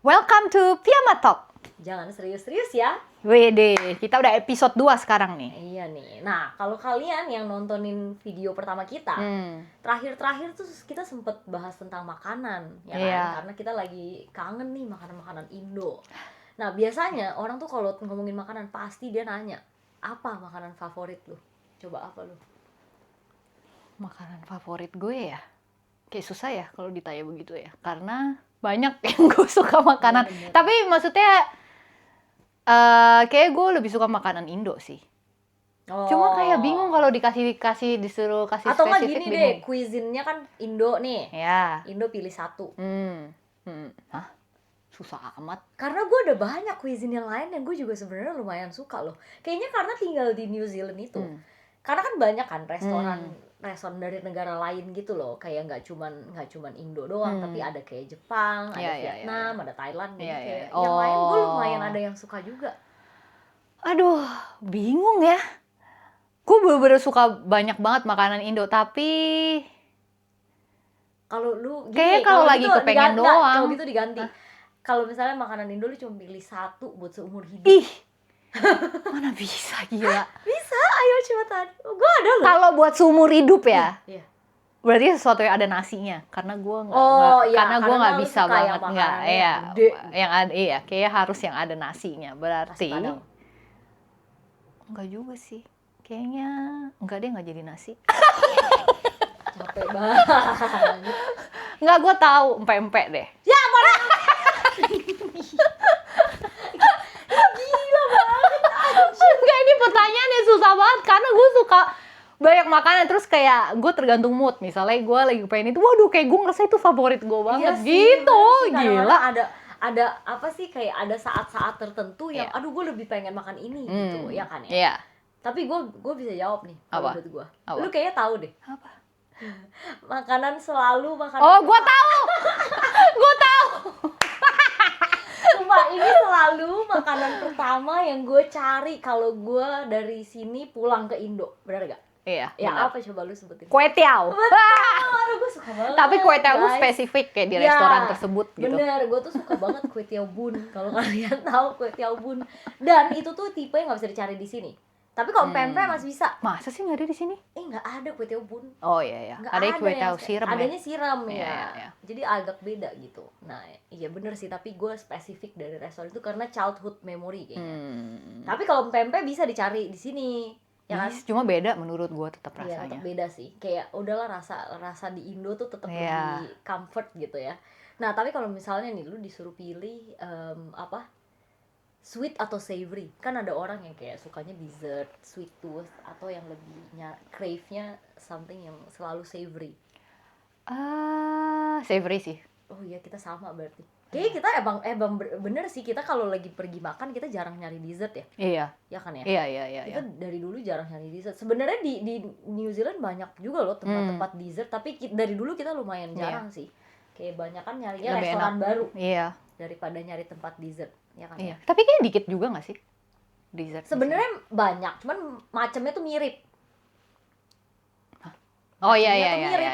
Welcome to Piyama Talk. Jangan serius-serius ya. Wede, kita udah episode 2 sekarang nih. Iya nih. Nah, kalau kalian yang nontonin video pertama kita, terakhir-terakhir tuh kita sempet bahas tentang makanan, ya kan? Iya. Karena kita lagi kangen nih makanan-makanan Indo. Nah, biasanya orang tuh kalau ngomongin makanan pasti dia nanya, apa makanan favorit lu? Coba apa lu? Makanan favorit gue ya? Kayak susah ya kalau ditanya begitu ya. Karena banyak yang gue suka makanan. Bener. Tapi maksudnya kayak gue lebih suka makanan Indo sih. Oh. Cuma kayak bingung kalau disuruh kasih atau nggak spesifik gini bingung. deh, cuisine-nya kan Indo nih. Ya. Indo pilih satu. Hah? Susah amat. Karena gue ada banyak cuisine yang lain yang gue juga sebenarnya lumayan suka loh. Kayaknya karena tinggal di New Zealand itu. Karena kan banyak kan restoran dari negara lain gitu loh. Kayak nggak cuman Indo doang, tapi ada kayak Jepang, ada Vietnam, ada Thailand gitu. Kayak yang lain gue lumayan ada yang suka juga. Aduh, bingung ya. Gue bener-bener suka banyak banget makanan Indo, tapi kalau lu kayaknya kalau lagi gitu, kepengen doang. Kalau gitu diganti. Kalau misalnya makanan Indo lu cuma pilih satu buat seumur hidup. Ih, mana bisa, gila. Bisa, ayo cepetan. Gue ada loh. Kalau buat seumur hidup ya, Iya. berarti sesuatu yang ada nasinya. Karena gue karena gue nggak lu bisa suka banget yang nggak, makanannya ya, gede. yang ada, iya, kayak harus yang ada nasinya. Berarti Nasi Padang. enggak juga sih. Kayaknya enggak deh, nggak jadi nasi. Capek banget. Enggak, gue tahu empek-empek deh. Ya, mana? Gila banget. Enggak, ini pertanyaannya susah banget karena gue suka banyak makanan, terus kayak gue tergantung mood. Misalnya gue lagi pengen itu, waduh kayak gue ngerasa itu favorit gue banget. Iya sih, gitu, kadang-kadang gila. ada apa sih, kayak ada saat-saat tertentu yang Iya. aduh gue lebih pengen makan ini gitu, ya kan ya. Iya. Tapi gue bisa jawab nih kalau Apa? buat gue. Apa? Lu kayaknya tahu deh. Apa? Makanan selalu makanan. Oh, gue tahu. Gue tahu. Sumpah, ini selalu makanan pertama yang gue cari kalau gue dari sini pulang ke Indo. Benar gak? Iya. Ya benar. apa coba lu sebutin? Kue tiaw. Aduh, gue suka banget. Tapi kue tiaw lu guys. spesifik kayak di Ya, restoran tersebut gitu. Bener, gue tuh suka banget kue tiaw bun. Kalau kalian tahu kue tiaw bun. Dan itu tuh tipe yang nggak bisa dicari di sini. Tapi kalau pempek masih bisa. Masa sih nggak ada di sini? Nggak ada kue tiaw bun. Oh iya ya. Nggak Ada kue yang tiaw siram ya. adanya siram Iya, ya. iya. Jadi agak beda gitu. Nah, iya bener sih. Tapi gue spesifik dari restoran itu karena childhood memory kayaknya. Tapi kalau pempek bisa dicari di sini. Ya kan? Yes, cuma beda menurut gue tetap Iya, rasanya. tetap beda sih. Kayak udahlah rasa di Indo tuh tetap lebih comfort gitu ya. Nah, tapi kalau misalnya nih lu disuruh pilih sweet atau savory, kan ada orang yang kayak sukanya dessert, sweet tooth, atau yang lebih crave-nya something yang selalu savory. Savory sih. Oh iya, kita sama berarti. Kayaknya kita emang bener sih, kita kalau lagi pergi makan kita jarang nyari dessert ya. Iya. Ya kan ya? Iya. Kita dari dulu jarang nyari dessert. Sebenarnya di New Zealand banyak juga loh tempat-tempat dessert, tapi dari dulu kita lumayan jarang sih. Kayak banyak kan nyarinya Lebih restoran enak. baru Iya. daripada nyari tempat dessert, ya kan Iya. ya? Tapi kayaknya dikit juga nggak sih dessert? Sebenarnya banyak, cuman macamnya tuh mirip. Oh iya.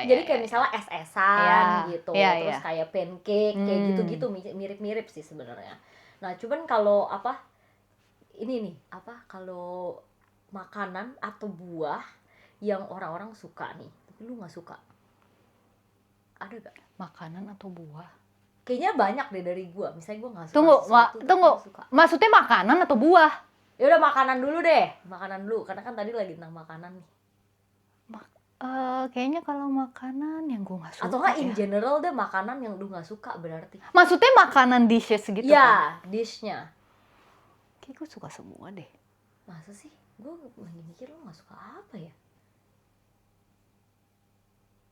Jadi kayak misalnya es-esan gitu, Iya, terus iya. kayak pancake, kayak gitu-gitu mirip-mirip sih sebenarnya. Nah, cuman kalau kalau makanan atau buah yang orang-orang suka nih, tapi lu nggak suka, ada gak? Makanan atau buah? Kayaknya banyak deh dari gua. Misalnya gua nggak suka Tunggu, sesuatu, tapi tunggu. gua suka. Maksudnya makanan atau buah? Ya udah, makanan dulu deh, karena kan tadi lagi tentang makanan nih. Kayaknya kalau makanan yang gue nggak suka. Atau nggak in ya. general deh, makanan yang lu nggak suka berarti. Maksudnya makanan dishes gitu kan? Ya, dishnya. Kayak gue suka semua deh. Masa sih? Gue lagi mikir lu gak suka apa ya?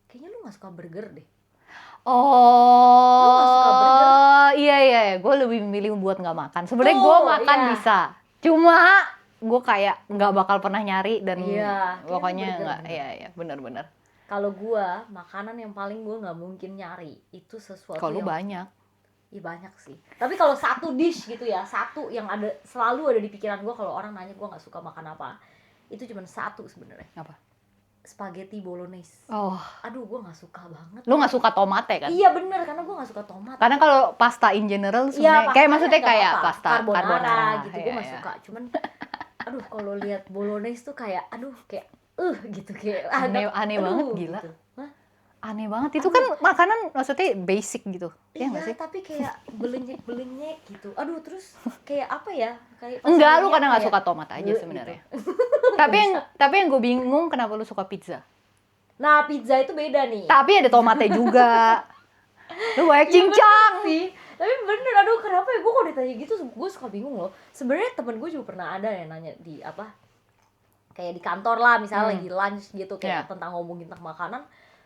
Kayaknya lu gak suka burger deh. Oh, Lu nggak suka burger? Iya. Gue lebih memilih buat nggak makan. Sebenarnya gue makan iya. bisa. Cuma gue kayak nggak bakal pernah nyari dan Iya, pokoknya burger nggak. bener. Iya, benar. Kalau gue, makanan yang paling gue gak mungkin nyari itu sesuatu Kalau yang banyak. Iya banyak sih. Tapi kalau satu dish gitu ya, satu yang selalu ada di pikiran gue kalau orang nanya gue gak suka makan apa, itu cuma satu sebenarnya. Apa? spaghetti bolognese. Oh, Aduh, gue nggak suka banget. lu nggak suka tomat ya kan? Iya bener, karena gue nggak suka tomat. Karena kalau pasta in general Iya, sebenarnya kayak pastanya maksudnya nggak kayak apa-apa. pasta carbonara gitu, gue Iya, nggak iya. suka. Cuman, aduh kalau lihat bolognese tuh kayak, aduh kayak, gitu kayak Aneh banget, gila. Gitu. Hah? Aneh banget. Itu kan makanan maksudnya basic gitu. Iya nggak sih? Tapi kayak belenyek gitu. Aduh, terus kayak apa ya? Kayak pas Enggak, lu lihat karena nggak kayak, suka tomat aja gitu. sebenarnya. tapi yang gue bingung kenapa lu suka pizza. Nah, pizza itu beda nih. Tapi ada tomatnya juga. Lu banyak Iya, cincang. bener sih. Tapi bener, aduh kenapa ya gue kalau ditanya gitu gue suka bingung loh. Sebenarnya temen gue juga pernah ada yang nanya di apa, kayak di kantor lah misalnya lagi lunch gitu kayak tentang ngomongin tentang makanan.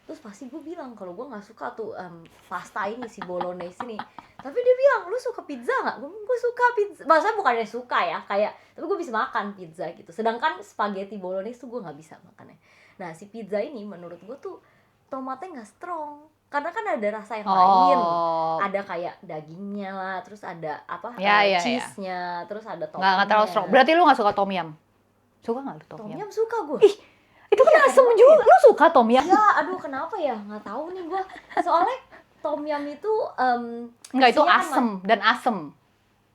Terus pasti gue bilang kalau gue nggak suka tuh pasta ini si bolognese ini. Tapi dia bilang, lu suka pizza nggak? Gue suka pizza. Maksudnya bukannya suka ya, kayak tapi gue bisa makan pizza gitu. Sedangkan spaghetti bolognese tuh gue nggak bisa makannya. Nah si pizza ini menurut gue tuh tomatnya nggak strong. Karena kan ada rasa yang lain. Ada kayak dagingnya lah, terus ada apa cheese-nya, terus ada toppingnya. Nggak terlalu strong. Berarti lu nggak suka tom yum? Suka nggak lu tom yum? Tom yum suka gue. Ih, itu kan asem juga. Lu suka tom yum? Ya, aduh kenapa ya? Nggak tahu nih gue. Soalnya tom yum itu Enggak, itu isinya asem dan asem.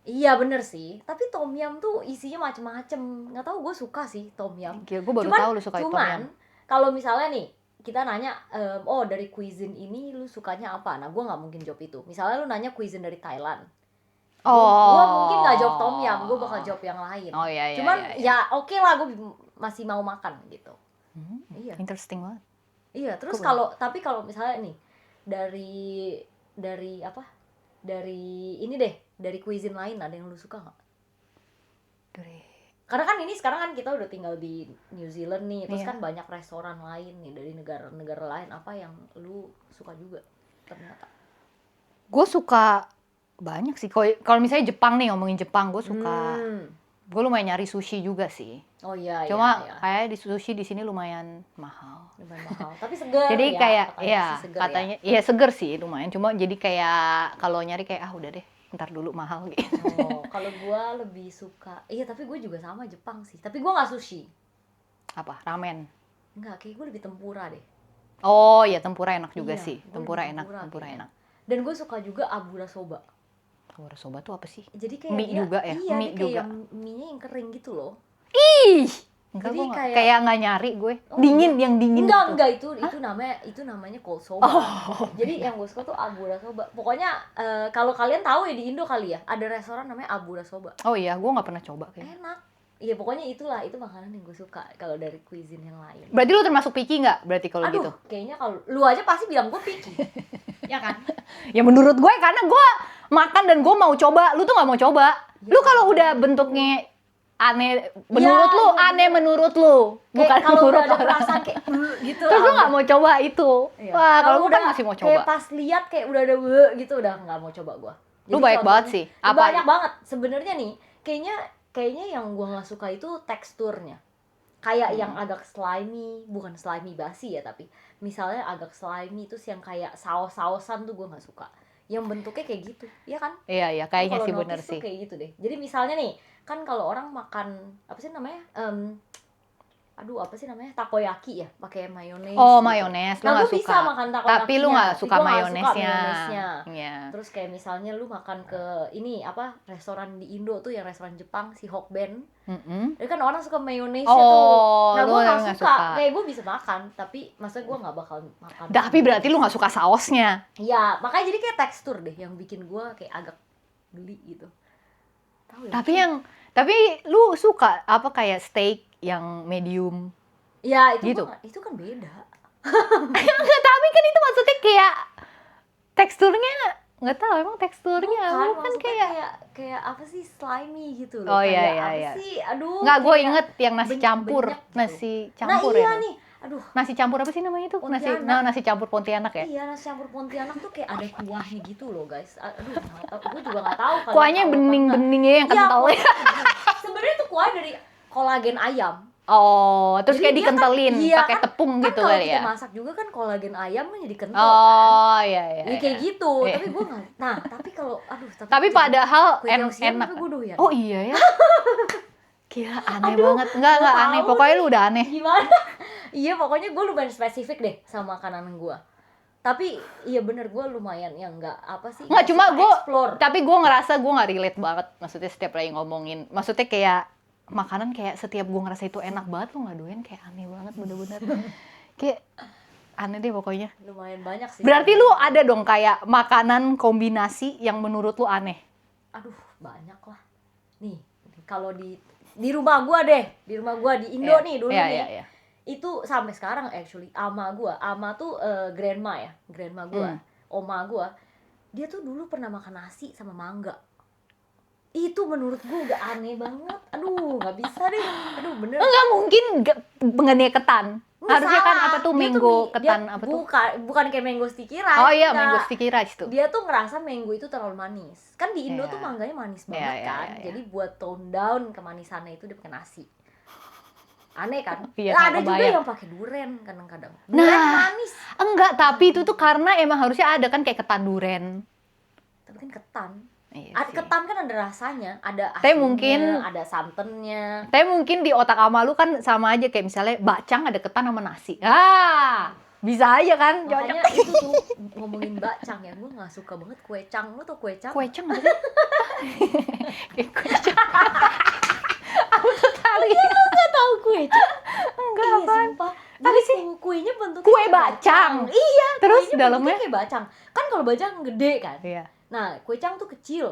Iya bener sih. Tapi tom yum tuh isinya macem-macem. Nggak tahu, gue suka sih tom yum. Gue baru tahu lu suka tom yum. Cuman kalau misalnya nih kita nanya, oh dari cuisine ini lu sukanya apa? Nah gue nggak mungkin jawab itu. Misalnya lu nanya cuisine dari Thailand. Gue mungkin nggak jawab tom yum. Gue bakal jawab yang lain. Oh iya. Cuman ya oke lah, gue masih mau makan gitu. Iya. Interesting banget. Iya, terus tapi kalau misalnya nih dari apa? Dari ini deh, dari cuisine lain ada yang lu suka nggak? Karena kan ini sekarang kan kita udah tinggal di New Zealand nih, terus kan banyak restoran lain nih dari negara-negara lain, apa yang lu suka juga ternyata? Gue suka banyak sih. Kalau misalnya Jepang nih, ngomongin Jepang, gue suka. Gue lumayan nyari sushi juga sih. Oh iya. Cuma kayak di sushi di sini lumayan mahal. Lumayan mahal. Tapi seger. Jadi ya, kayak katanya ya seger sih lumayan. Cuma jadi kayak kalau nyari kayak udah deh, ntar dulu mahal gitu. Oh, kalau gue lebih suka. Iya, tapi gue juga sama Jepang sih. Tapi gue nggak sushi. Apa? Ramen? Enggak, kayak gue lebih tempura deh. Oh ya, tempura enak juga sih. Tempura enak. Dan gue suka juga abura soba. Abura soba tuh apa sih? Jadi kayak mie juga ya? Iya, mie juga. mie-nya yang kering gitu loh. Ih, enggak, Jadi gue kayak nggak nyari gue. Yang dingin. Enggak, itu namanya cold soba. Jadi yang gue suka tuh abura soba. Pokoknya kalau kalian tahu ya di Indo kali ya, ada restoran namanya abura soba. Oh iya, gue nggak pernah coba kayaknya. Enak. Iya, pokoknya itu makanan yang gue suka kalau dari cuisine yang lain. Berarti lu termasuk picky nggak? Berarti kalau gitu? Kayaknya kalau lu aja pasti bilang gue picky. Ya kan? Ya menurut gue karena gue makan dan gue mau coba, lu tuh nggak mau coba. Lu kalau udah bentuknya aneh menurut lu, aneh menurut lu, bukan kalau menurut udah ada orang. perasaan kayak gitu. Terus lu nggak mau coba itu. Iya. Wah, kalau gue kan masih mau coba. Kayak pas lihat kayak udah ada gitu udah nggak mau coba gue. Lu baik banget sih. Banyak banget sebenarnya nih. Kayaknya yang gue nggak suka itu teksturnya. Kayak yang agak slimy, bukan slimy basi ya, tapi misalnya agak slimy itu yang kayak saus-sausan tuh gue nggak suka. Yang bentuknya kayak gitu, iya kan? Iya, kayaknya sih bener sih. Kayak gitu deh. Jadi misalnya nih, kan kalau orang makan apa sih namanya? Apa sih namanya? Takoyaki ya, pakai mayones. Oh, gitu. mayones, lu Nah, nggak gue suka. bisa makan takoyakinya. Tapi lu nggak suka Gua nggak mayonesnya. Iya. Terus kayak misalnya lu makan ke ini apa? Restoran di Indo tuh, yang restoran Jepang si Hokben. Itu kan orang suka mayonesnya tuh. Nah, gue nggak suka. Kayak gue bisa makan, tapi maksudnya gue nggak bakal makan. Tapi berarti lu nggak suka sausnya. Iya, makanya jadi kayak tekstur deh yang bikin gue kayak agak geli gitu. Tahu ya? Tapi lu suka apa kayak steak yang medium? Ya itu gitu. Itu kan beda. Enggak, tapi kan itu maksudnya kayak teksturnya nggak tahu, emang teksturnya kan kayak apa sih, slimy gitu loh. Oh iya. Apa sih? Aduh. Nggak, gue inget yang nasi campur. Gitu. Nasi campur nah, iya ya. Nih. Aduh. Nasi campur apa sih namanya itu? Nasi campur Pontianak ya? Iya, nasi campur Pontianak tuh kayak ada kuahnya gitu loh, guys. Aduh, gue juga nggak tahu. Kuahnya bening-beningnya yang kental ya. Sebenarnya tuh kuah dari kolagen ayam. Oh, terus kayak dikentelin kan, pakai tepung gitu kan kali ya. Kalau kita masak juga kan kolagen ayam kan jadi kental kan. Iya. Kayak gitu. Iya. Tapi gue nggak. Nah, tapi kalau tapi padahal enak. Oh iya ya. Gila, aneh banget. Enggak aneh. Pokoknya lu udah aneh. Gimana? Iya pokoknya gue lumayan spesifik deh sama makanan gue. Tapi iya bener gue lumayan yang nggak apa sih. Nggak, cuma suka gue, explore. tapi gue ngerasa gue nggak relate banget. Maksudnya setiap lagi ngomongin, maksudnya kayak makanan kayak setiap gue ngerasa itu enak banget, lo nggak doyan kayak aneh banget bener-bener. Kayak aneh deh pokoknya. Lumayan banyak sih. Berarti lu ada dong kayak makanan kombinasi yang menurut lu aneh? Aduh banyak lah. Nih kalau di rumah gue deh, di rumah gue di Indo nih dulu nih. Iya. Itu sampai sekarang actually ama tuh grandma gue, oma gue, dia tuh dulu pernah makan nasi sama mangga. Itu menurut gue udah aneh banget. Aduh nggak bisa deh, aduh bener. Enggak mungkin mengenai ketan. Harusnya kan apa tuh mango ketan dia, apa tuh? bukan kayak mango sticky rice. Oh iya, enggak. mango sticky rice tuh. Dia tuh ngerasa mango itu terlalu manis. Kan di Indo Iya. tuh mangganya manis banget Iya, kan. iya. Jadi buat tone down kemanisannya itu dia pakai nasi. Aneh kan? Iya, Nah, ada juga kebayang. yang pakai duren kadang-kadang. Duren Nah, manis. enggak, tapi itu tuh karena emang harusnya ada kan kayak ketan duren. Tapi kan ketan. Iya sih. Ketan kan ada rasanya, ada Tapi asinnya, mungkin- ada santannya. Tapi mungkin di otak ama lu kan sama aja kayak misalnya bacang ada ketan sama nasi. Ah, bisa aja kan? Makanya Cocok. itu tuh ngomongin bakcang ya, gue nggak suka banget kue cang. Lu tau kue cang? Kue cang apa sih? Kayak kue cang. Aku tuh kali. Nggak tahu kue cang? Enggak Iya, apaan. sumpah. Apa Jadi sih? kuenya bentuknya Kue kayak bacang. Iya, Terus kuenya dalamnya? bentuknya kayak bacang. Kan kalau bacang gede kan. Iya. Nah, kue cang tuh kecil.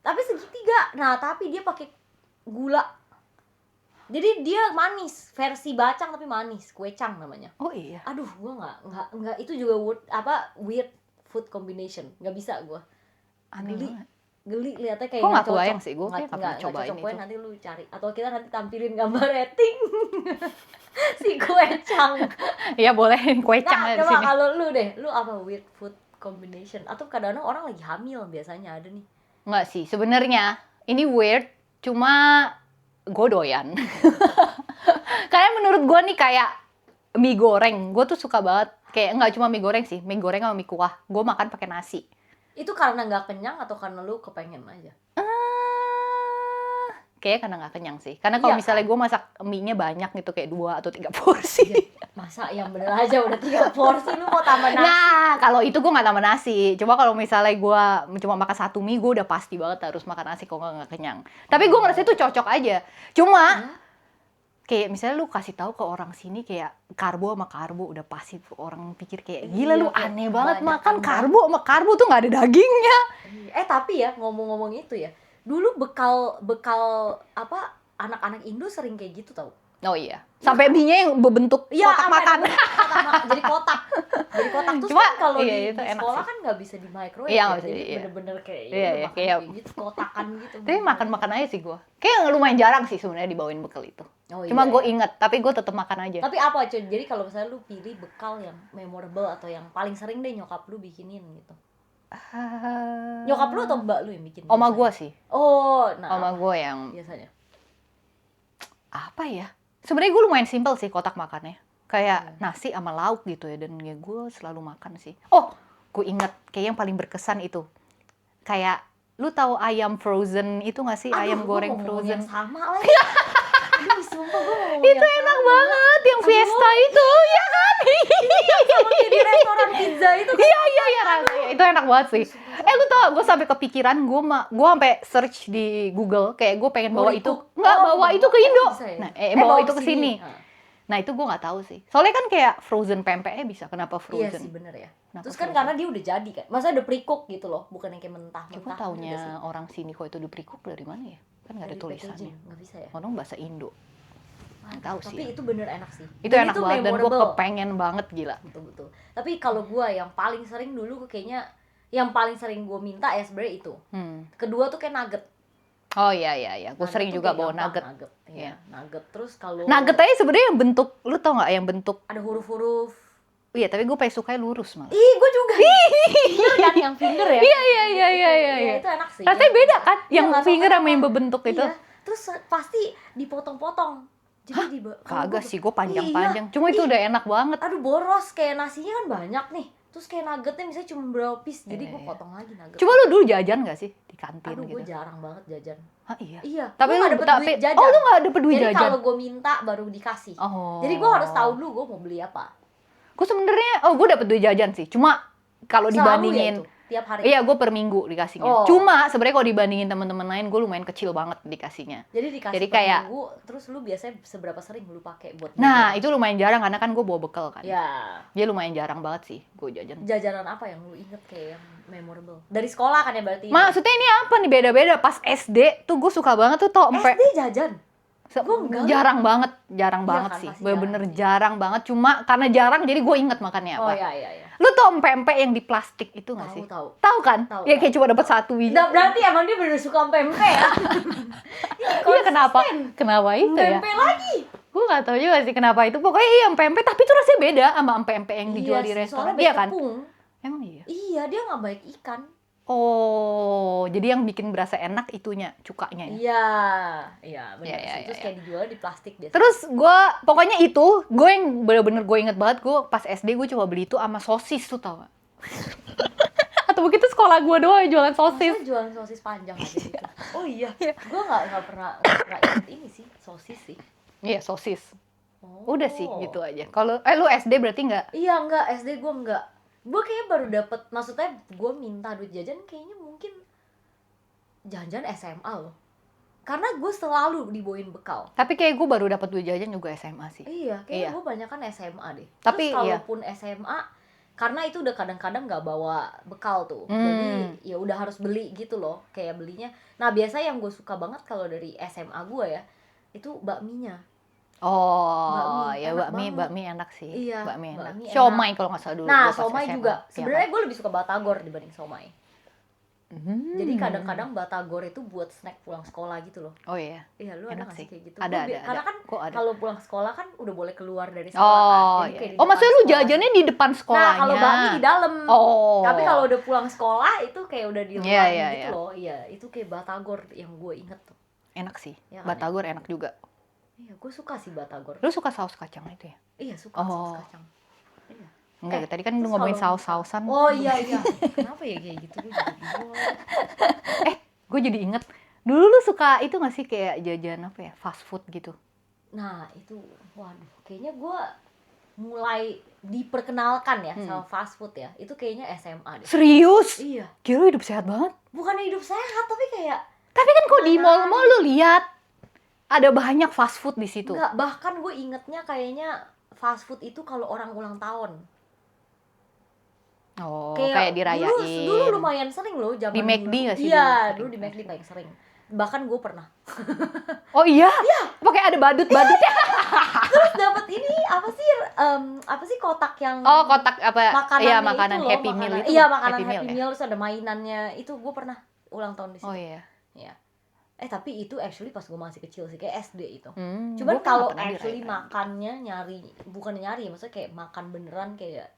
Tapi segitiga. Nah, tapi dia pakai gula. Jadi dia manis, versi bacang tapi manis, kue cang namanya. Oh iya. Aduh, gua nggak itu juga weird food combination. Nggak bisa gua. Aneh Geli. banget. Geli lihatnya kayak Kok nggak cocok. kebayang sih? Gua kayak nggak pernah cobain cocok. Pokoknya itu. nanti lu cari atau kita nanti tampilin gambar rating si kue cang. Iya boleh, kue cang Nah, ada di coba sini. kalau lu deh, lu apa weird food combination? Atau kadang-kadang orang lagi hamil biasanya ada nih. Enggak sih, sebenarnya ini weird, cuma gue doyan. Karena menurut gue nih kayak mie goreng, gue tuh suka banget. Kayak nggak cuma mie goreng sih, mie goreng sama mie kuah. Gue makan pakai nasi. Itu karena nggak kenyang atau karena lu kepengen aja? Kayaknya karena nggak kenyang sih. Karena kalau Iya, misalnya gue masak mie-nya banyak gitu, kayak 2 atau 3 porsi. Masa yang bener aja udah 3 porsi lu mau tambah nasi? Nah, kalau itu gue nggak tambah nasi. Coba kalau misalnya gue cuma makan 1 mie, gue udah pasti banget harus makan nasi kalau nggak kenyang. Tapi gue ngerasa itu cocok aja. Cuma kayak misalnya lu kasih tahu ke orang sini kayak karbo sama karbo udah pasti tuh orang pikir kayak gila Iya, lu kayak aneh banget kebanyakan makan banget. karbo sama karbo tuh nggak ada dagingnya. Tapi ya ngomong-ngomong itu ya, dulu bekal apa anak-anak Indo sering kayak gitu tau. Oh iya, sampai mie-nya yang berbentuk Iya, kotak sampai makan. jadi kotak. Jadi kotak tuh Cuma, kan kalau iya, di itu enak sekolah sih. kan nggak bisa di microwave. Iya, ya. nggak bisa, Jadi iya. bener-bener kayak Iya, lu iya, makan kayak- kayak gitu kotakan gitu. Tapi makan-makan aja sih gue. Kayak lumayan jarang sih sebenarnya dibawain bekal itu. Oh, Cuma iya, gue iya. inget, tapi gue tetap makan aja. Tapi apa cuy? Jadi kalau misalnya lu pilih bekal yang memorable atau yang paling sering deh nyokap lu bikinin gitu. Nyokap lu atau mbak lu yang bikin? Oma biasanya? gue sih. Oh, nah. Oma gue yang biasanya. apa ya? Sebenarnya gue lumayan simpel sih kotak makannya. Kayak nasi sama lauk gitu ya, dan ya gue selalu makan sih. Oh, gue inget kayak yang paling berkesan itu. Kayak lu tahu ayam frozen itu nggak sih? Ayam Gua goreng mau ngomong frozen. yang sama lagi. Aduh, sumpah gue mau ngomong Itu yang enak sama. banget yang fiesta itu, ya kan? Sama kayak di restoran pizza itu kan. Iya rasanya itu enak banget sih. Lu tau gue sampai kepikiran gue sampai search di Google kayak gue pengen bawa itu, nggak bawa itu ke Indo. Bisa ya? Nah, bawa itu ke sini. Nah, Nah itu gue nggak tahu sih. Soalnya kan kayak frozen pempeknya bisa. Kenapa iya frozen? sih bener ya. Kenapa Terus kan frozen? karena dia udah jadi kan. Maksudnya udah pre-cook gitu loh, bukan yang kayak mentah-mentah. Coba gitu taunya sih. orang sini kok itu di pre-cook dari mana ya? Kan nggak ada Dari tulisannya. packaging, nggak bisa ya. Orang bahasa Indo. Nggak tahu sih Tapi ya. itu bener enak sih. Itu Dan enak banget dan gue memorable. kepengen banget gila. Betul. Tapi kalau gue yang paling sering dulu kayaknya yang paling sering gue minta ya sebenarnya itu. Kedua tuh kayak nugget. Oh iya. Gue Nugget sering tuh juga kayak bawa gampang, nugget. Iya, nugget. Terus kalau Nugget aja sebenarnya yang bentuk, lu tau nggak yang bentuk? ada huruf-huruf. Iya, tapi gue paling sukanya lurus malah. Ih, gue juga. Finger kan yang finger ya. Iya. Iya, itu enak sih. Rasanya beda kan? Iya, Yang nggak tahu finger sama kenapa. yang berbentuk itu. Iya. Terus pasti dipotong-potong. Jadi Kagak sih, gue panjang-panjang. Cuma itu Ih. udah enak banget. Aduh boros, kayak nasinya kan banyak nih. Terus kayak nuggetnya misalnya cuma berapa piece, jadi gue Iya. potong lagi nugget. Coba lu dulu jajan gak sih di kantin Aduh, gue gitu? jarang banget jajan. Ah iya. Iya, Tapi gue lu gak dapet tapi duit jajan. oh lu gak dapet duit Jadi jajan. kalau gue minta baru dikasih. Oh. Jadi gue harus tahu dulu gue mau beli apa. Gue sebenarnya gue dapet duit jajan sih. Cuma kalau Selalu dibandingin ya itu, tiap hari. iya, gue per minggu dikasihnya. Oh. Cuma sebenarnya kalau dibandingin teman-teman lain, gue lumayan kecil banget dikasihnya. Jadi dikasih Jadi per kayak- minggu, terus lu biasanya seberapa sering lu pakai buat Nah, jajan? itu lumayan jarang karena kan gue bawa bekal kan. Ya, Dia lumayan jarang banget sih gue jajan. jajanan apa yang lu inget kayak yang memorable? Dari sekolah kan ya berarti? Maksudnya ini apa nih beda-beda. Pas SD tuh gue suka banget tuh SD jajan? Gua enggak. jarang banget Iya banget kan, sih. pasti Bener-bener jarang sih. jarang banget. Cuma karena jarang jadi gue inget makannya Oh apa. iya. Lu tau empek-empek yang di plastik itu gak sih? Tahu. Tahu kan? Tahu, Ya kayak cuma dapat satu biji. Nah, berarti emang dia bener suka pempek ya? Iya kenapa? Kenapa itu ya? Pempek lagi. Gue gak tahu juga sih kenapa itu. Pokoknya iya empek-empek tapi itu rasanya beda sama empek-empek yang dijual di sih, restoran. soalnya Iya baik kan? tepung. Emang iya. Iya, dia nggak baik ikan. Oh, jadi yang bikin berasa enak itunya, cukanya ya. Iya benar Iya, sih. iya, Terus iya. kayak dijual di plastik biasanya. Terus pokoknya itu, gue yang bener-bener gue inget banget, gue pas SD gue coba beli itu sama sosis tuh tau gak? Atau mungkin itu sekolah gue doang yang jualan sosis. Masa jualan sosis panjang aja gitu. Oh iya, gue nggak pernah inget ini sih, sosis sih. Iya, sosis. Oh. Udah sih gitu aja. Kalau lu SD berarti nggak? Iya enggak, SD gue enggak. Gue kayaknya baru dapet, maksudnya gue minta duit jajan kayaknya mungkin jajan SMA loh. Karena gue selalu dibawain bekal. Tapi kayak gue baru dapat duit jajan juga SMA sih. Iya, kayaknya Iya. gue banyak kan SMA deh. Tapi, terus iya. kalaupun SMA, karena itu udah kadang-kadang nggak bawa bekal tuh. Hmm. Jadi ya udah harus beli gitu loh, kayak belinya. Nah biasanya yang gue suka banget kalau dari SMA gue ya, itu bakminya. Oh, Bakmi, ya enak bakmi banget. enak sih. Iya, bakmi enak. bakmi enak. Siomay kalau nggak salah dulu. Nah, gua pas somai SMA. juga. Iya Sebenarnya kan? gue lebih suka batagor dibanding somai. Jadi Hmm. kadang-kadang batagor itu buat snack pulang sekolah gitu loh. Oh iya. Iya, lu ada Enak nggak sih. sih kayak gitu? Ada. Karena kan Kok ada? kalau pulang sekolah kan udah boleh keluar dari sekolah kan. Oh, Jadi iya. kayak di Oh, depan maksudnya lu sekolah. jajannya di depan sekolahnya? Nah, kalau bakmi di dalam. Oh. Tapi kalau udah pulang sekolah itu kayak udah di luar Iya, gitu iya. loh. Iya, itu kayak batagor yang gue inget tuh. Enak sih. Ya kan, Batagor enak juga. Iya, gue suka sih batagor. Lu suka saus kacang itu ya? Iya, suka Oh. saus kacang. Iya. Enggak, tadi kan terus lu ngomongin kalau- saus-sausan. Oh iya. Kenapa ya kayak gitu? Gue jadi bingung. Gue jadi inget, dulu lu suka itu gak sih kayak jajan apa ya, fast food gitu? Nah, itu waduh, kayaknya gue mulai diperkenalkan ya sama fast food ya. Itu kayaknya SMA deh. Serius? Iya. Gila hidup sehat banget. Bukannya hidup sehat, tapi kayak Tapi kan kok di Mana? mall-mall lu lihat ada banyak fast food di situ. enggak, bahkan gue ingetnya kayaknya fast food itu kalau orang ulang tahun. Oh, kayak dirayain. Dulu lumayan sering loh zaman Di McD dulu. nggak sih Iya, dulu? dulu di McD paling sering. Bahkan gue pernah. Oh iya? Iya. Pakai ada badut-badutnya. Terus dapat ini apa sih kotak yang Oh, kotak apa? makanannya Iya, itu makanan loh, Happy Meal itu. Iya, makanan Happy ya? Meal terus ada mainannya. Itu gue pernah ulang tahun di situ. Oh iya. Iya. Tapi itu actually pas gue masih kecil sih, kayak SD itu. Cuman Cuman kalau actually makannya bukan nyari, maksudnya kayak makan beneran kayak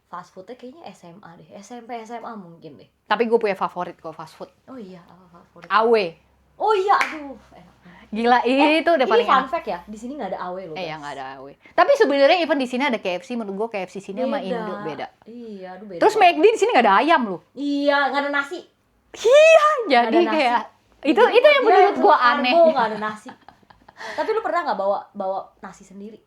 fast foodnya kayaknya SMA deh, SMP SMA mungkin deh. Tapi gue punya favorit kok fast food. Oh iya, apa favorit? Awe. Oh iya, aduh, enak banget. Gila, itu udah paling Ini fun enak. fact ya, di sini nggak ada awe loh. Ya guys. nggak ada Awe. Tapi sebenarnya even di sini ada KFC, menurut gue KFC sini sama Indo beda. Iya, aduh beda. Terus McD di sini nggak ada ayam loh. Iya, nggak ada nasi. Jadi Nggak ada nasi. kayak itu yang menurut gue aneh. Karbo nggak ada nasi. Tapi lu pernah nggak bawa nasi sendiri?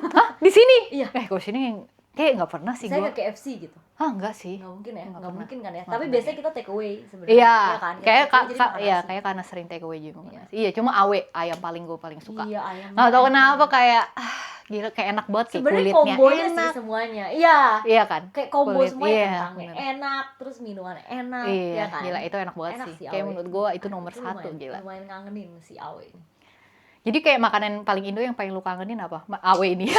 Hah? Di sini? Iya. Kalau sini kayak nggak pernah sih Saya gue. ke KFC gitu. Ah, enggak sih. Nggak mungkin ya, Nggak nggak pernah. mungkin kan ya. Nggak Tapi pernah biasanya kita take away sebenarnya. Iya, kan? kayak Kita jadi makan nasi. kayak karena sering take away juga. Iya. Iya, cuma awe ayam gue paling suka. Iya, ayam. Nggak tahu kenapa kayak gila kayak enak banget kayak Sebenarnya kulitnya kombonya sih enak. semuanya. Iya. Iya kan? Kayak combo Kulit, semuanya, iya, kentangnya bener. enak, terus minuman enak, Iya, ya kan? gila itu enak banget Enak sih. sih, Kayak awe. menurut gue itu nomor Itu satu lumayan, gila. Lumayan ngangenin si awe ini. Jadi kayak makanan paling Indo yang paling lu kangenin apa? Awe ini.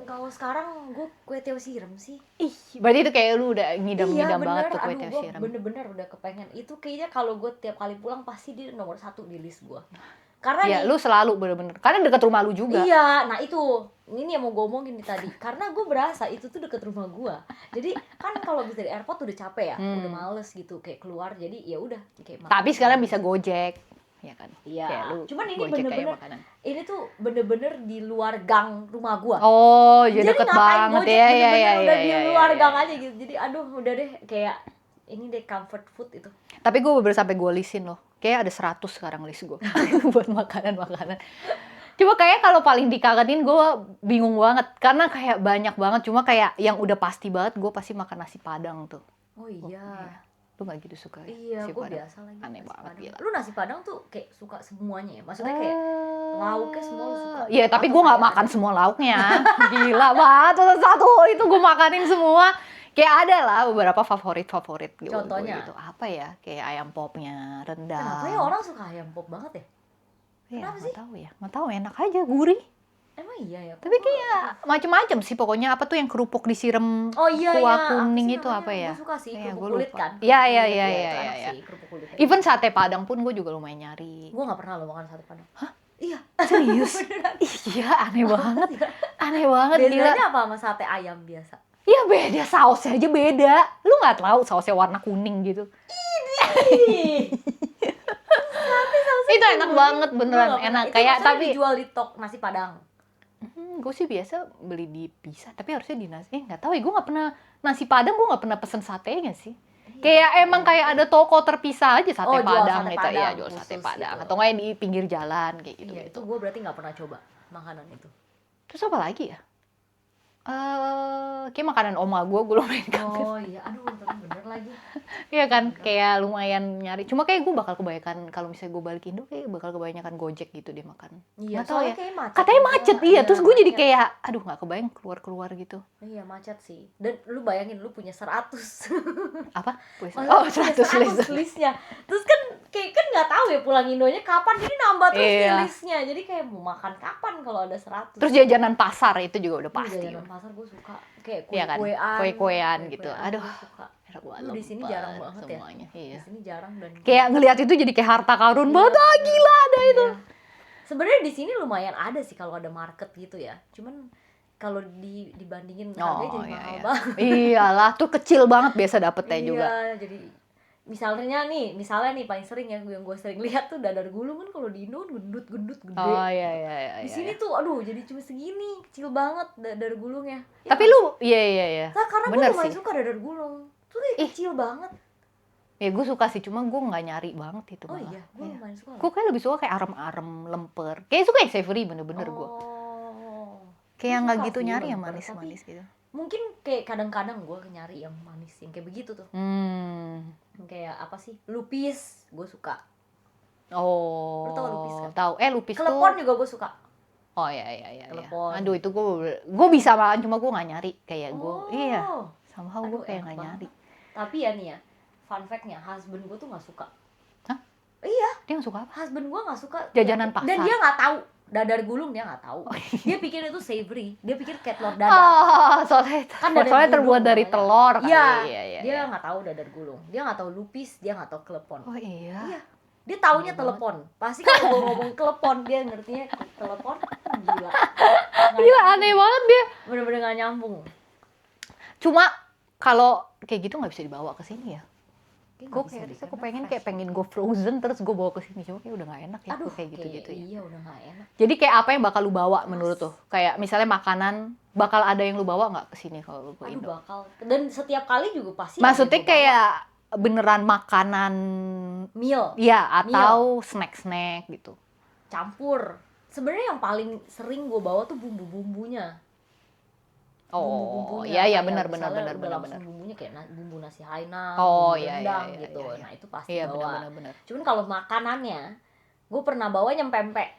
Kalau sekarang gue kue tiaw siram sih. Ih, berarti itu kayak lu udah ngidam-ngidam Iya, banget bener. tuh kue Aduh, tiaw gue siram. bener-bener udah kepengen. Itu kayaknya kalau gue tiap kali pulang pasti dia nomor 1 di list gue. Karena Iya, lu selalu bener-bener. Karena dekat rumah lu juga. Iya, nah itu ini yang mau gue omongin nih tadi. Karena gue berasa itu tuh deket rumah gue. Jadi kan kalau habis dari airport udah capek ya, udah males gitu kayak keluar. Jadi ya udah kayak makan. Tapi sekarang bisa Gojek. ya kan? Iya. Kayak lu Cuman ini Gojek kayak bener-bener makanan. ini tuh bener-bener di luar gang rumah gua. Oh, ya Jadi deket ngapain banget Gojek ya, bener-bener udah di luar gang ya. aja gitu. Jadi aduh udah deh kayak ini deh comfort food itu. Tapi gue bener sampai gue listin loh. Kayak ada 100 sekarang list gue buat makanan-makanan. Cuma kayak kalau paling dikangenin gue bingung banget karena kayak banyak banget. Cuma kayak yang udah pasti banget gue pasti makan nasi Padang tuh. Oh iya. Lu nggak gitu suka ya? Iya, nasi gue Padang? biasa lagi. Aneh nasi banget, Padang. gila. Lu nasi Padang tuh kayak suka semuanya ya? Maksudnya kayak lauknya semua lu suka? Iya, tapi Atau gue nggak kayak makan ada- semua lauknya. Gila banget, satu itu gue makanin semua. Kayak ada lah beberapa favorit gitu. Contohnya? Gitu. Apa ya? Kayak ayam popnya, rendang. Kenapa ya orang suka ayam pop banget ya? Iya, kenapa sih? nggak tahu ya. Nggak tahu, enak aja, gurih. Emang iya ya? Tapi kayak macem-macem sih pokoknya. Apa tuh yang kerupuk disiram Oh iya kuah iya, kuning sih itu namanya? apa ya? Gue suka sih Iya, kerupuk gua kulit lupa. kan. Iya, Kerupuk iya, kulit, iya, itu iya, enak iya. sih kerupuk kulit. Even sate Padang pun gue juga lumayan nyari. Gue gak pernah lo makan sate Padang. Hah? Iya. Serius? Iya, aneh banget. Aneh banget, gila. Biasanya apa sama sate ayam biasa? Iya beda, sausnya aja beda. Lu nggak tahu sausnya warna kuning gitu. Ih, Itu enak banget, beneran gua nggak enak. pernah. Itu Kayak maksudnya tapi dijual di tok nasi Padang. gue sih biasa beli di pisah, tapi harusnya di nasi. Nggak tahu ya, gue nggak pernah nasi Padang, gue nggak pernah pesen satenya sih. Kayak emang kayak ada toko terpisah aja sate Oh, jual Padang sate gitu. Padang Iya, jual sate khusus Padang. gitu. Atau nggak yang di pinggir jalan kayak gitu. Iya, itu gue berarti gak pernah coba makanan itu. Terus apa lagi ya? Kayak makanan oma gue lumayan kangen. Oh iya, aduh bener lagi. Iya kan, kayak lumayan nyari. Cuma kayak gue bakal kebanyakan kalau misalnya gue balik Indo, kayak bakal kebanyakan Gojek gitu deh makan. Iya, Nggak tahu soalnya ya. kayak macet. Katanya juga. macet, iya. Terus gue jadi macet. kayak, aduh nggak kebayang keluar gitu. Iya macet sih. Dan lu bayangin lu punya 100. Apa? Maksudnya Oh, lu punya 100 list. listnya. Terus kan kayak kan nggak tahu ya pulang Indonya kapan, jadi nambah terus Iya. nih listnya. Jadi kayak mau makan kapan kalau ada 100. Terus jajanan pasar itu juga udah Ih, pasti. jajanan pasar gue suka. Kayak Iya kan? kue-kuean. Kue-kuean gitu. Kue-kuean Aduh. gua suka. Enak banget, Lu di sini lempar jarang banget ya? semuanya. Iya. Di sini jarang dan Kayak ngelihat itu jadi kayak harta karun Iya, banget. Ah, bener. gila ada itu. Iya. Sebenarnya di sini lumayan ada sih kalau ada market gitu ya. Cuman kalau dibandingin harganya jadi mahal banget. Iyalah, tuh kecil banget biasa dapetnya Iya, juga. jadi misalnya nih paling sering yang gue sering lihat tuh dadar gulung kan kalau di Indo kan gendut gede. Oh iya. Di sini tuh aduh jadi cuma segini, kecil banget dadar gulungnya. Ya, Tapi lu, iya. nah, karena gue bener lumayan sih. suka dadar gulung. Tuh kayak Ih. kecil banget. Ya gue suka sih, cuma gue nggak nyari banget itu Oh malah. iya, gue lumayan suka. Gue kayak lebih suka kayak arem-arem, lemper. Kayak suka yang savory bener-bener gue. Oh. Kayak Gua nggak suka gitu sih nyari yang lemper, manis-manis gitu. Mungkin kayak kadang-kadang gue nyari yang manis yang kayak begitu tuh. Kayak apa sih? Lupis, gue suka. Oh. Lu tau lupis kan? Tahu. Lupis Klepon tuh. juga gue suka. Oh iya. Telepon. Aduh itu gue bisa makan, cuma gue nggak nyari kayak gue. Oh. Iya. Somehow gue Aduh, kayak enak nggak banget. nyari. Tapi ya nih ya, fun fact-nya, husband gue tuh gak suka. Hah? Iya, Dia nggak suka apa? husband gue gak suka. Jajanan pasar. Dan dia gak tahu dadar gulung, dia gak tahu. Dia pikir itu savory, dia pikir kayak telur dadar. Oh, soalnya Kan dadar soalnya terbuat gulung dari namanya. telur kali. Iya, Iya. dia gak tahu dadar gulung, dia gak tahu lupis, dia gak tahu klepon. Oh iya. Iya, dia taunya telepon. Pasti kalau gue ngomong telepon, dia ngertinya telepon. Gila. Gila aneh banget dia. Bener-bener gak nyambung. Cuma kalau kayak gitu nggak bisa dibawa ke sini ya. Kayak Gue nggak bisa kayak deh, aku karena pengen fresh kayak pengen go frozen terus gue bawa ke sini, cuma kayak udah nggak enak ya. Aduh, Kayak gitu-gitu ya. Iya, udah gak enak. Jadi kayak apa yang bakal lu bawa menurut tuh? Kayak misalnya makanan, bakal ada yang lu bawa nggak ke sini kalau lu ke Aduh, Indo? bakal. Dan setiap kali juga pasti Maksudnya ada yang gua kayak beneran makanan bawa. Meal ya atau snack-snack gitu. campur. Sebenarnya yang paling sering gue bawa tuh bumbu-bumbunya. Oh, Bumbu-bumbunya. iya Kayak benar misalnya udah langsung bumbunya kayak bumbu nasi Hainang, Oh, bumbu iya, rendang iya, gitu. iya. Nah, itu pasti Iya bawa. benar. Cuman kalau makanannya, gue pernah bawa nyempempek.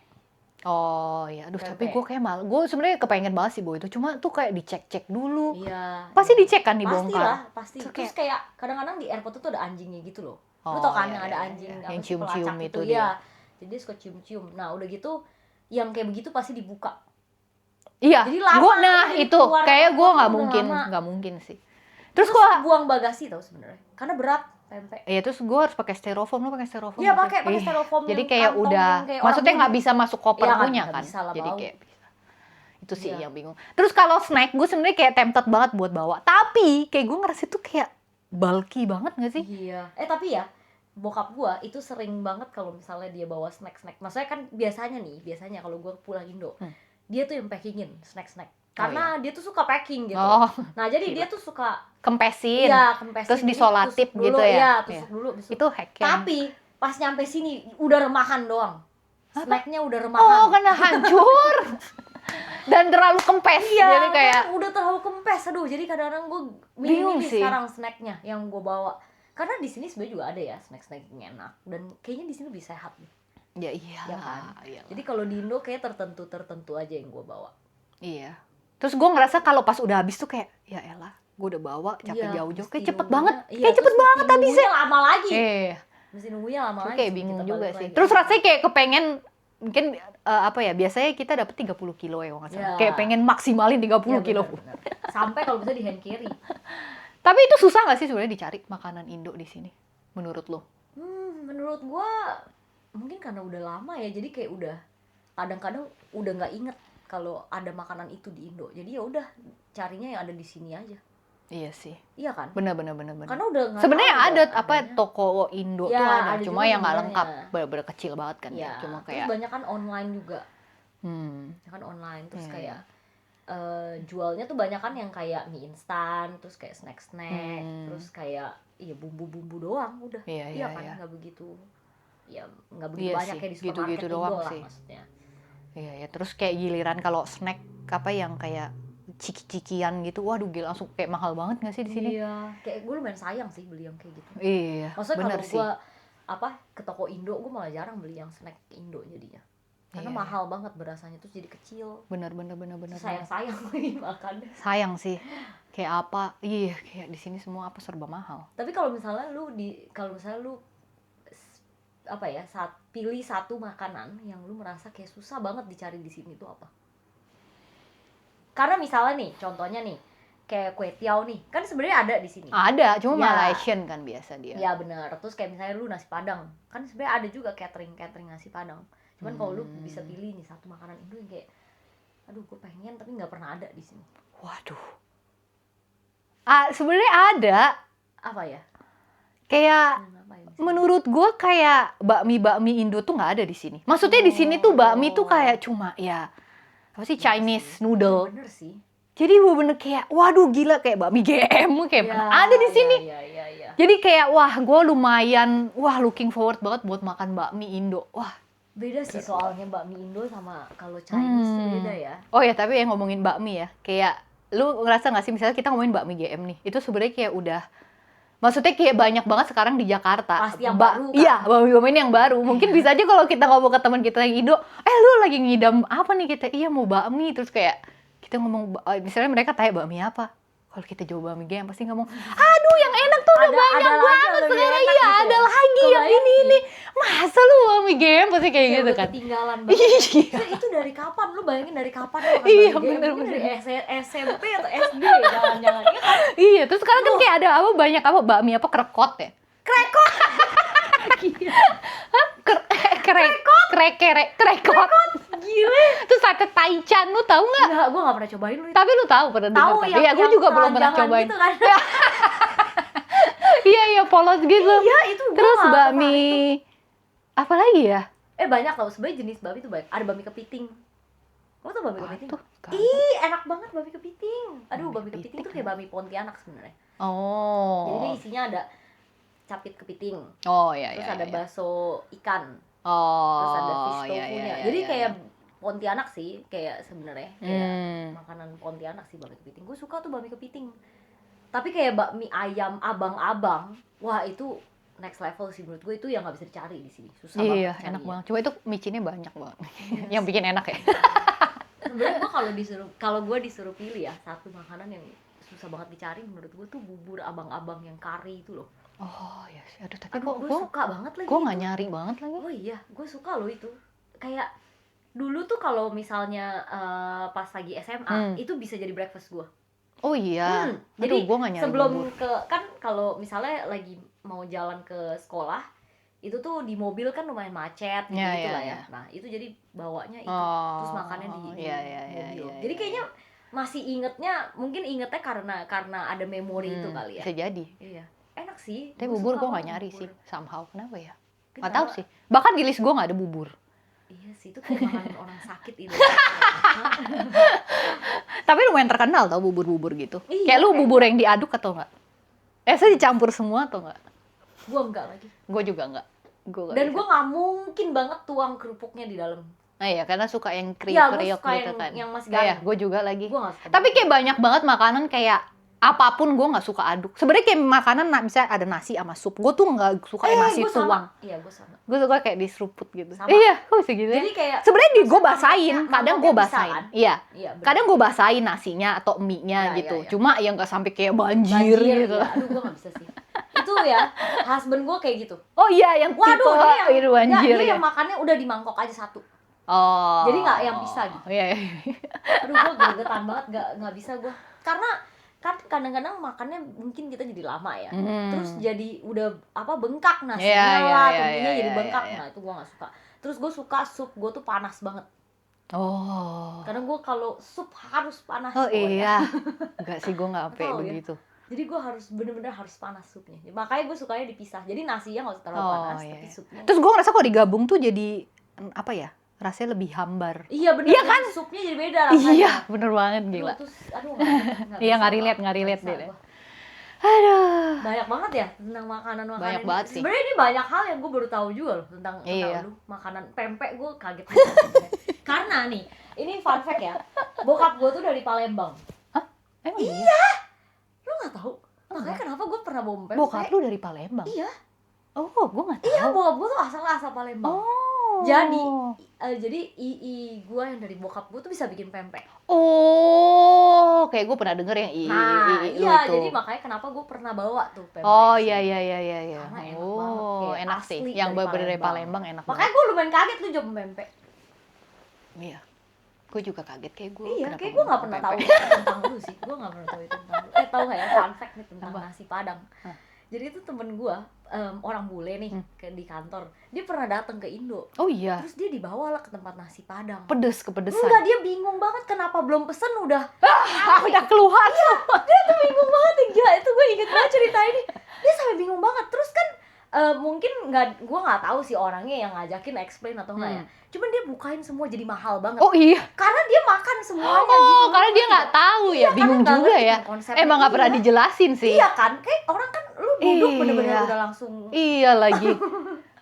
Oh iya, aduh tapi Pempek. gue kayak gue sebenarnya kepengen banget sih bawa itu, cuma tuh kayak dicek-cek dulu. Iya. Pasti iya. dicek kan dibongkar. Pastilah, pasti. Terus Terus kayak kadang-kadang di airport tuh ada anjingnya gitu loh. Lu Oh, tau kan iya, yang ada iya, anjing iya. apa Yang sih, cium-cium pelacak itu Iya. dia. Jadi dia suka cium-cium. Nah, udah gitu yang kayak begitu pasti dibuka. Iya, Jadi lama, gue nah jadi itu keluar kayak gue airport nggak tuh mungkin, lama. nggak mungkin sih. Terus Terus gue, buang bagasi tau sebenarnya. Karena berat pempek. ya terus gue harus pakai styrofoam, lu pakai styrofoam? Iya, nggak pakai sih? Ih, styrofoam jadi yang kayak kantong udah, yang kayak maksudnya orang nggak bisa masuk koper Iya kan, punya nggak kan? bisa lah, Jadi bau. kayak bisa. Itu sih Iya. yang bingung. Terus kalau snack gue sebenarnya kayak tempted banget buat bawa, tapi kayak gue ngerasa tuh kayak bulky banget nggak sih? Iya. Tapi ya bokap gua itu sering banget kalau misalnya dia bawa snack-snack. Maksudnya kan biasanya kalau gua pulang Indo, dia tuh yang packingin snack-snack. Karena dia tuh suka packing gitu. Oh, Nah, jadi gila. dia tuh suka Kempesin. kempesin. Terus Jadi disolatip tusuk dulu, gitu ya? tusuk dulu. Tusuk. Itu hack yang... Tapi pas nyampe sini udah remahan doang. Snacknya udah remahan. Oh, karena hancur. Dan terlalu kempes. Jadi kayak kan udah terlalu kempes. Aduh, jadi kadang-kadang gue bingung milih sih sekarang snacknya yang gue bawa. Karena di sini sebenarnya juga ada ya snack-snack yang enak, dan kayaknya di sini lebih sehat nih. ya iya Ya kan? iyalah. Jadi kalau di Indo kayak tertentu aja yang gue bawa. Iya. Terus gue ngerasa kalau pas udah habis tuh kayak ya elah, gue udah bawa capek Iya, jauh-jauh, mesti kayak cepet nunggunya- banget, iya, kayak cepet terus banget mesti habisnya. nunggunya lama lagi. Mesti nunggunya lama lagi. kayak sih, bingung kita juga balik sih. lagi. Terus rasanya kayak kepengen mungkin apa ya, biasanya kita dapet 30 kilo ya kalau nggak salah. Ya. Kayak pengen maksimalin 30 Iya, kilo. benar. Sampai kalau bisa di hand carry. Tapi itu susah nggak sih sebenarnya dicari makanan Indo di sini? Menurut lo? Menurut gua mungkin karena udah lama ya, jadi kayak udah kadang-kadang udah nggak inget kalau ada makanan itu di Indo. Jadi ya udah carinya yang ada di sini aja. Iya sih. Iya kan? Bener. Karena udah nggak Sebenarnya tahu ada udah apa adanya. toko Indo Ya, tuh ada, ada cuma juga yang nggak sebenarnya. lengkap, bener-bener kecil banget kan ya. Ya, Cuma terus kayak banyak kan online juga. Ya kan online, terus Iya, kayak jualnya tuh banyak kan yang kayak mie instan, terus kayak snack-snack, terus kayak bumbu-bumbu doang udah. Iya, kan, iya. nggak begitu Iya banyak sih, kayak di gitu-gitu supermarket doang Indo lah sih. maksudnya. Iya ya, terus kayak giliran kalau snack apa yang kayak ciki-cikian gitu, waduh gila, langsung kayak mahal banget nggak sih di sini? Iya, kayak gue lumayan sayang sih beli yang kayak gitu. Iya, Maksudnya bener kalau sih. gue ke toko Indo, gue malah jarang beli yang snack Indo jadinya. Karena Iya, mahal banget berasanya, terus jadi kecil. Bener. Sayang lagi makannya. Sayang sih, kayak apa? Iya, kayak di sini semua apa serba mahal. Tapi kalau misalnya lu pilih satu makanan yang lu merasa kayak susah banget dicari di sini tuh apa? Karena misalnya nih, contohnya nih, kayak kue tiaw nih, kan sebenarnya ada di sini. Ada, cuma Ya. Malaysian kan biasa dia. Ya benar. Terus kayak misalnya lu nasi padang, kan sebenarnya ada juga catering nasi padang. Cuman kalau lu bisa pilih nih satu makanan Indo yang kayak, aduh gue pengen tapi nggak pernah ada di sini. Waduh. Sebenarnya ada. Apa ya? Kayak Apa ya? menurut gue kayak bakmi Indo tuh nggak ada di sini. Maksudnya di sini tuh bakmi tuh kayak cuma ya apa sih, Chinese noodle. Bener sih. Jadi bener-bener kayak waduh gila, kayak bakmi GM kayak Ya, mana ada di sini. Ya. Jadi kayak gue lumayan looking forward banget buat makan bakmi Indo. Wah. Beda sih soalnya bakmi Indo sama kalau Chinese tuh beda ya. Oh ya, tapi yang ngomongin bakmi ya, kayak lu ngerasa nggak sih misalnya kita ngomongin bakmi GM nih, itu sebenarnya kayak udah, maksudnya kayak banyak banget sekarang di Jakarta. Pasti yang baru kan? Iya, bakmi yang baru. Mungkin bisa aja kalau kita ngomong ke teman kita yang Indo, lu lagi ngidam apa nih, kita iya mau bakmi, terus kayak kita ngomong misalnya mereka tanya bakmi apa, kalau kita jawab bakmi GM pasti ngomong, aduh yang enak tuh udah banyak banget sekarang, iya ada lagi yang ini. Masa lu bakmi GM pasti kayak gitu kan? Ketinggalan banget. Iya. Itu dari kapan? Lu bayangin dari kapan lu makan Iya, bakmi GM? bener. Mungkin dari SMP atau SD jangan-jangan. Iya kan? Iya, terus sekarang kan kayak ada banyak bakmi krekot ya? Krekot. Krekot. Gile. Terus sate taichan, lu tahu nggak? Enggak, gua enggak pernah cobain lu itu. Tapi lu tahu pernah dengar Tahu kan? yang Iya, gue juga belum pernah keranjangan cobain. gitu kan. Iya, polos gitu. Iya, itu gua Terus nggak bakmi apa lagi ya? banyak tau, sebenarnya jenis bakmi tuh banyak. Ada bakmi kepiting. Kamu tau bakmi kepiting? Tuh, kan. Ih, enak banget bakmi kepiting. Aduh, Bakmi bakmi kepiting tuh kepiting. kayak bakmi Pontianak sebenarnya. Jadi Oh. dia isinya ada capit kepiting, Oh, iya, terus iya. ada iya. bakso ikan, Oh. terus ada fish iya, tofunya. iya, Jadi iya, kayak iya. Pontianak sih, kayak sebenarnya kayak Hmm. makanan Pontianak sih bakmi kepiting. Gue suka tuh bakmi kepiting. Tapi kayak bakmi ayam abang-abang, wah itu next level sih menurut gue, itu yang nggak bisa dicari di sini. Susah Iya, banget enak carinya. banget. Coba itu micinnya banyak banget. Yang bikin enak ya. Sebenarnya gue kalau gue disuruh pilih ya satu makanan yang susah banget dicari, menurut gue tuh bubur abang-abang yang kari itu loh. Oh, iya sih. Aduh, tapi Aduh, gue suka banget lagi. gue nggak nyari banget lagi. Oh iya, gue suka loh itu. Kayak dulu tuh kalau misalnya pas lagi SMA, itu bisa jadi breakfast gue. Oh iya. Jadi Aduh, gue nggak nyari sebelum bubur. kan kalau misalnya lagi mau jalan ke sekolah, itu tuh di mobil kan lumayan macet gitu Iya, lah iya, ya. iya. Nah itu jadi bawanya itu, Oh, terus makannya di iya, iya, iya, mobil. iya, Jadi iya, kayaknya mungkin ingetnya karena ada memori itu kali ya. Bisa jadi. Iya, enak sih. Tapi Gua bubur suka gue nggak banget nyari bubur. sih, somehow. Kenapa ya? Nggak Kenapa? tahu sih. Bahkan di list gue nggak ada bubur. Iya sih, itu kayak makanan orang sakit itu. Tapi lumayan terkenal tau bubur-bubur gitu. Iya, Kayak lu kayak bubur yang diaduk atau nggak? Saya dicampur semua atau nggak? Gue enggak lagi. Gue juga nggak. Dan gue nggak mungkin banget tuang kerupuknya di dalam. Nah iya, karena suka yang Iya, gue kriuk-kriuk suka gitu kan. yang masih Iya, garing. gue juga lagi. Gue nggak suka. Tapi kayak banyak banget makanan kayak apapun gue nggak suka aduk. Sebenarnya kayak makanan bisa ada nasi sama sup. Gue tuh nggak suka nasi gue tuang. sama. Iya, gue sama. Gue suka kayak diseruput gitu. Sama. Iya, kok bisa gitu ya? Jadi kayak Sebenarnya gue maksudnya basahin, mangkoknya- kadang gue mangkoknya bisa basahin. kan? Iya. Iya, bener. Kadang gue basahin nasinya atau mie-nya Iya, gitu. iya, iya. Cuma yang nggak sampai kayak banjir gitu. Ya. Aduh, gue nggak bisa sih. Itu ya, husband gue kayak gitu. Oh iya, yang Waduh, tipe dia yang itu banjir dia ya. yang makannya udah di mangkok aja satu. Oh. Jadi nggak yang pisah gitu. Iya, iya. Aduh, gue gregetan banget, nggak bisa gue. Karena kan kadang-kadang makannya mungkin kita jadi lama ya. Terus jadi udah bengkak nasinya Iya, iya, lah, iya, tuminya iya, jadi iya, bengkak. iya. Nah, itu gue nggak suka. Terus gue suka sup gue tuh panas banget. Oh. Karena gue kalau sup harus panas. Oh pokoknya. iya. Enggak sih, gue nggak sampai Tahu ya. begitu. Jadi gue harus bener-bener harus panas supnya. Makanya gue sukanya dipisah. Jadi nasinya nggak usah terlalu panas, iya. tapi supnya. Terus gue ngerasa kalau digabung tuh jadi apa ya? Rasanya lebih hambar. Iya bener. Iya kan? Supnya jadi beda rasanya. Iya, bener banget gila. Terus, Iya, nggak relate deh. Aduh. Banyak banget ya tentang makanan-makanan. Banyak ini. banget sih. Sebenarnya ini banyak hal yang gue baru tahu juga loh tentang Iya. lu. Makanan pempek gue kaget banget sebenarnya. Karena nih, ini fun fact ya. Bokap gue tuh dari Palembang. Emang Iya. Lu nggak tahu? Makanya kenapa gue pernah bawa pempek? Bokap lu dari Palembang? Iya. Oh, gue nggak tahu. Iya, bokap gue tuh asal Palembang. Oh. Jadi gue yang dari bokap gue tuh bisa bikin pempek. Oh, kayak gue pernah denger yang Nah, lu iya, itu. jadi makanya kenapa gue pernah bawa tuh pempek. Oh sih. iya. Karena enak banget, Oh, kayak enak sih. asli Yang dari bener dari Palembang. Palembang enak Makanya banget. gue lumayan kaget lu coba pempek. Iya. Gue juga kaget kayak gue. Iya, kayak gue nggak pernah tahu tentang lu sih. Gue nggak pernah tahu itu tentang lu. Tahu nggak ya fun fact nih tentang Apa? nasi Padang. Hah. Jadi itu temen gue, orang bule nih di kantor. Dia pernah datang ke Indo. Oh iya. Terus dia dibawa lah ke tempat nasi Padang. Kepedesan. Enggak, dia bingung banget kenapa belum pesen udah. Udah keluar. Dia tuh bingung banget ya, gila. Itu gue inget banget cerita ini. Dia sampai bingung banget. Terus kan mungkin gue nggak tahu sih orangnya yang ngajakin explain atau enggak ya. Cuman dia bukain semua jadi mahal banget. Oh iya. Karena dia makan semuanya gitu. Oh, karena dia nggak tahu ya. Iya, Bingung karena nggak juga ngerti ya. kan konsepnya. Emang nggak pernah Iya. dijelasin sih. Iya kan, kayak orang kan lu duduk Iya. bener-bener udah langsung. Iya lagi.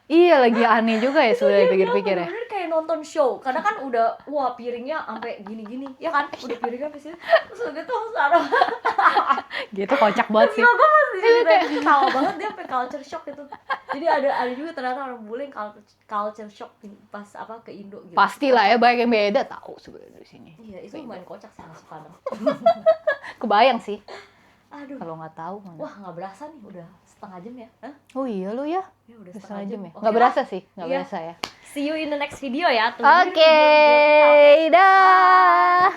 Iya lagi aneh juga ya sudah Dia dipikir-pikir ya. bener-bener kayak nonton show. Karena kan udah wah piringnya sampai gini-gini, ya kan? Udah piringnya sampai sini. Terus udah tuh ada. Gitu kocak banget sih. Gila, gue masih ceritain itu ketawa banget, dia sampai culture shock gitu. Jadi ada juga ternyata orang bule yang culture shock pas ke Indo gitu. Pastilah ya, banyak yang beda tahu sebenarnya di sini. Iya, itu lumayan kocak sih nasi Padang. Kebayang sih Aduh. kalau nggak tahu mana. Wah, nggak berasa nih, udah setengah jam ya. Hah? Oh iya lu ya. Ya udah Setengah jam ya. Oke Nggak lah. berasa sih, nggak Iya. berasa ya. See you in the next video ya. Tungguin Oke, video kita. dah.